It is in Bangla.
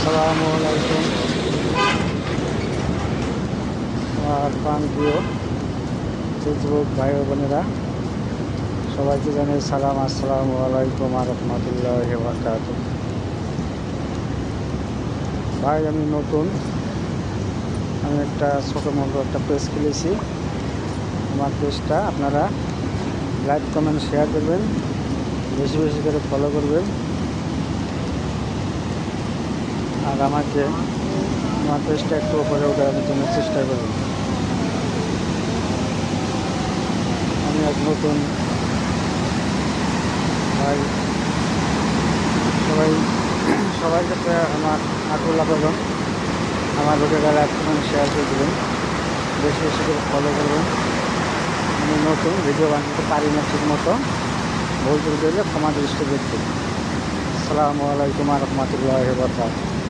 আসসালামু আলাইকুম আমার প্রাণপ্রিয় ফেসবুক ভাই ও বোনেরা, সবাইকে জানাই সালাম। আসসালামু আলাইকুম রহমতুল্লাহি ওয়া বারাকাতুহু। ভাই আমি নতুন, আমি একটা ছোটো মতো একটা পেজ খুলেছি। আমার পেজটা আপনারা লাইক কমেন্ট শেয়ার করবেন, বেশি বেশি করে ফলো করবেন, আর আমাকে আমার পেজটা একটু উপরে ওঠার জন্য চেষ্টা করবেন। আমি এক নতুন ভাই, সবাই কাছে আমার আকুল আবেদন, আমার ভিডিওটা লাইক কমেন্ট শেয়ার করে দেবেন, বেশি বেশি করে ফলো করবেন। আমি নতুন, ভিডিও বানাতে পারি না ঠিক মতো, ভুল করে দিলে ক্ষমা দৃষ্টি দেখবেন। আসসালামু আলাইকুম রহমতুল্লাহি ওয়া বারাকাতুহু।